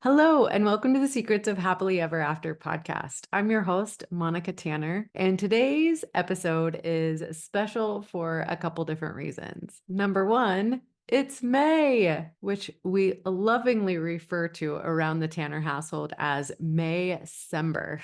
Hello, and welcome to the Secrets of Happily Ever After podcast. I'm your host, Monica Tanner, and today's episode is special for a couple different reasons. Number one, it's May, which we lovingly refer to around the Tanner household as May-cember.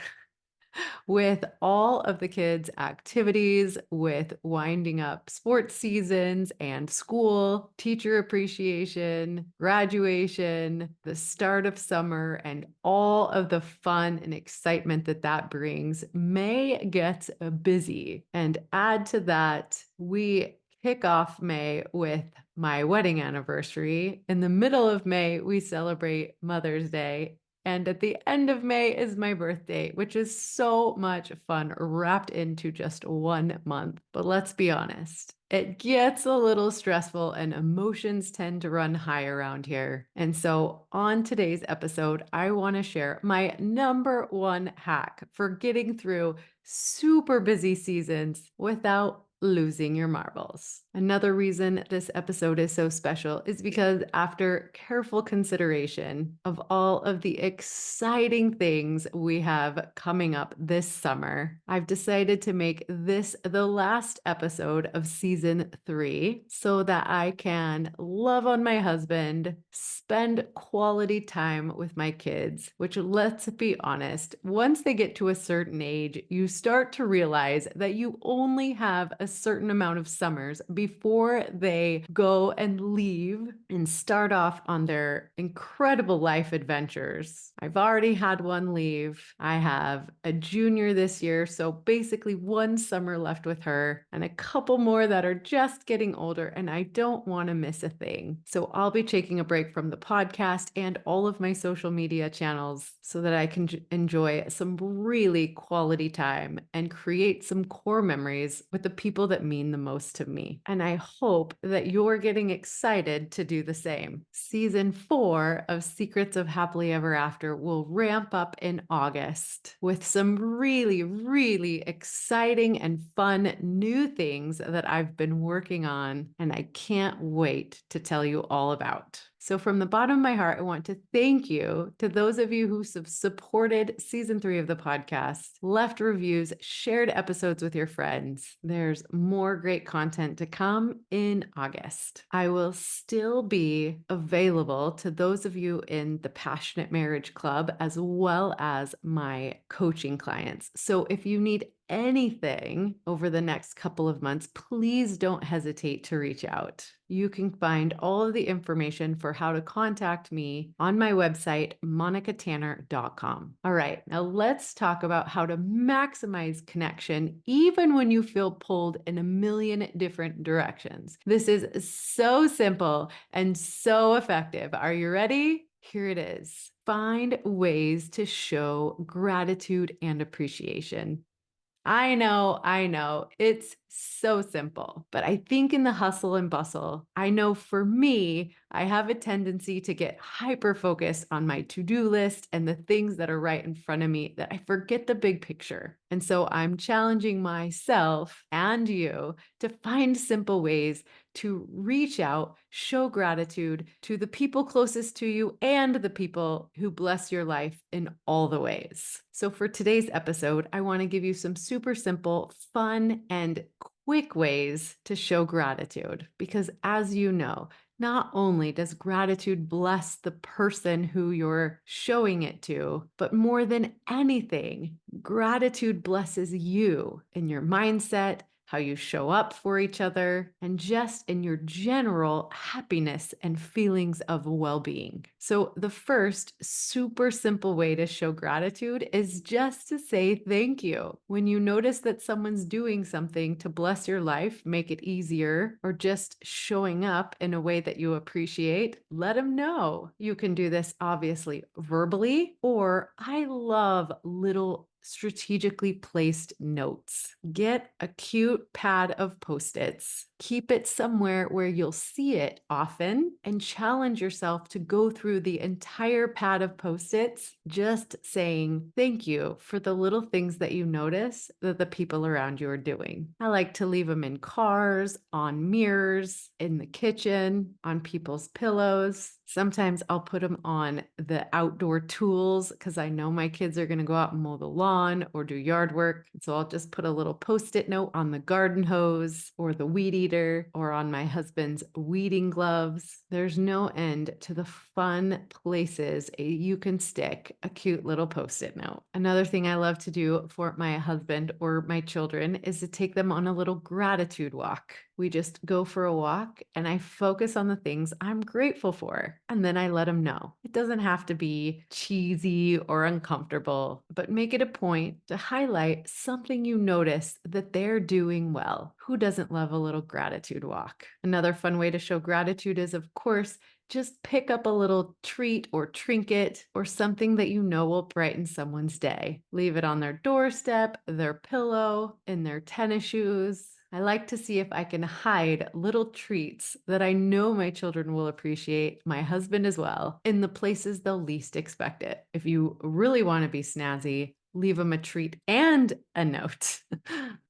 With all of the kids' activities, with winding up sports seasons and school, teacher appreciation, graduation, the start of summer, and all of the fun and excitement that that brings, May gets busy. And add to that, we kick off May with my wedding anniversary. In the middle of May, we celebrate Mother's Day. And at the end of May is my birthday, which is so much fun wrapped into just 1 month. But let's be honest, it gets a little stressful and emotions tend to run high around here. And so on today's episode, I want to share my number one hack for getting through super busy seasons without losing your marbles. Another reason this episode is so special is because after careful consideration of all of the exciting things we have coming up this summer, I've decided to make this the last episode of season 3 so that I can love on my husband, spend quality time with my kids, which, let's be honest, once they get to a certain age, you start to realize that you only have a certain amount of summers before they go and leave and start off on their incredible life adventures. I've already had one leave. I have a junior this year, so basically 1 summer left with her and a couple more that are just getting older, and I don't want to miss a thing. So I'll be taking a break from the podcast and all of my social media channels so that I can enjoy some really quality time and create some core memories with the people that mean the most to me. And I hope that you're getting excited to do the same. Season 4 of Secrets of Happily Ever After will ramp up in August with some really exciting and fun new things that I've been working on, and I can't wait to tell you all about. So from the bottom of my heart, I want to thank you to those of you who have supported season 3 of the podcast, left reviews, shared episodes with your friends. There's more great content to come in August. I will still be available to those of you in the Passionate Marriage Club as well as my coaching clients. So if you need anything over the next couple of months, please don't hesitate to reach out. You can find all of the information for how to contact me on my website, monicatanner.com. All right, now let's talk about how to maximize connection even when you feel pulled in a million different directions. This is so simple and so effective. Are you ready? Here it is. Find ways to show gratitude and appreciation. I know. It's so simple. But I think in the hustle and bustle, I know for me, I have a tendency to get hyper focused on my to-do list and the things that are right in front of me that I forget the big picture. And so I'm challenging myself and you to find simple ways to reach out, show gratitude to the people closest to you and the people who bless your life in all the ways. So for today's episode, I want to give you some super simple, fun, and quick ways to show gratitude. Because as you know, not only does gratitude bless the person who you're showing it to, but more than anything, gratitude blesses you in your mindset, how you show up for each other, and just in your general happiness and feelings of well-being. So the first super simple way to show gratitude is just to say thank you. When you notice that someone's doing something to bless your life, make it easier, or just showing up in a way that you appreciate, let them know. You can do this obviously verbally, or I love little strategically placed notes. Get a cute pad of Post-its Keep it somewhere where you'll see it often and challenge yourself to go through the entire pad of Post-its just saying thank you for the little things that you notice that the people around you are doing. I like to leave them in cars, on mirrors, in the kitchen, on people's pillows. Sometimes I'll put them on the outdoor tools because I know my kids are going to go out and mow the lawn or do yard work. So I'll just put a little Post-it note on the garden hose or the weed eater or on my husband's weeding gloves. There's no end to the fun places you can stick a cute little Post-it note. Another thing I love to do for my husband or my children is to take them on a little gratitude walk. We just go for a walk and I focus on the things I'm grateful for. And then I let them know. It doesn't have to be cheesy or uncomfortable, but make it a point to highlight something you notice that they're doing well. Who doesn't love a little gratitude walk? Another fun way to show gratitude is, of course, just pick up a little treat or trinket or something that you know will brighten someone's day. Leave it on their doorstep, their pillow, in their tennis shoes. I like to see if I can hide little treats that I know my children will appreciate, my husband as well, in the places they'll least expect it. If you really want to be snazzy, leave them a treat and a note.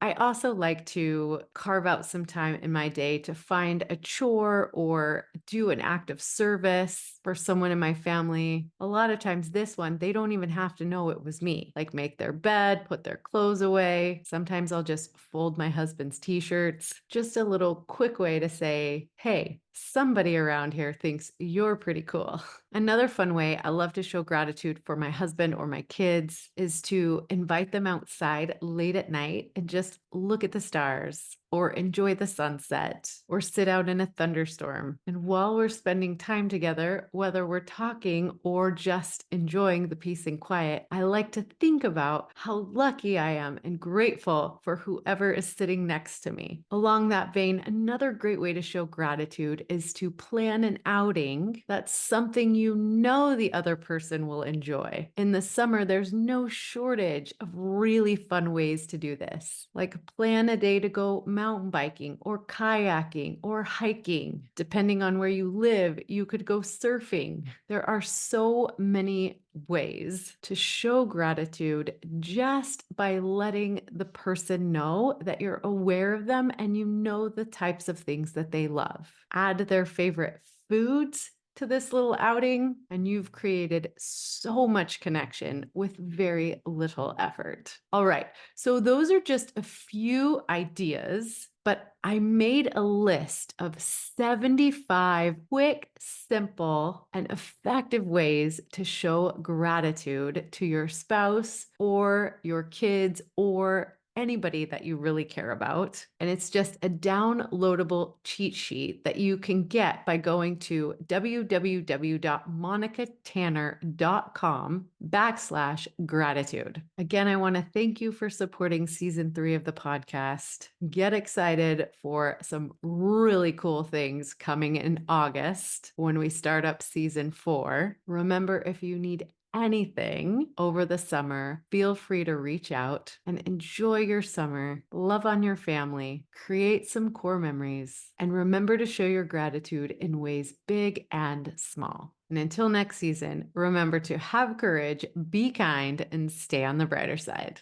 I also like to carve out some time in my day to find a chore or do an act of service for someone in my family. A lot of times this one, they don't even have to know it was me. Like make their bed, put their clothes away. Sometimes I'll just fold my husband's t-shirts. Just a little quick way to say, hey, somebody around here thinks you're pretty cool. Another fun way I love to show gratitude for my husband or my kids is to invite them outside late at night and just look at the stars or enjoy the sunset or sit out in a thunderstorm. And while we're spending time together, whether we're talking or just enjoying the peace and quiet, I like to think about how lucky I am and grateful for whoever is sitting next to me. Along that vein, another great way to show gratitude is to plan an outing that's something you know the other person will enjoy. In the summer, there's no shortage of really fun ways to do this, like plan a day to go mountain biking or kayaking or hiking. Depending on where you live, you could go surfing. There are so many ways to show gratitude just by letting the person know that you're aware of them and you know the types of things that they love. Add their favorite foods to this little outing, and you've created so much connection with very little effort. All right, so those are just a few ideas, but I made a list of 75 quick, simple, and effective ways to show gratitude to your spouse or your kids or anybody that you really care about. And it's just a downloadable cheat sheet that you can get by going to www.monicatanner.com/gratitude. Again, I want to thank you for supporting season 3 of the podcast. Get excited for some really cool things coming in August when we start up season 4. Remember, if you need anything over the summer, feel free to reach out and enjoy your summer. Love on your family, create some core memories, and remember to show your gratitude in ways big and small. And until next season, remember to have courage, be kind, and stay on the brighter side.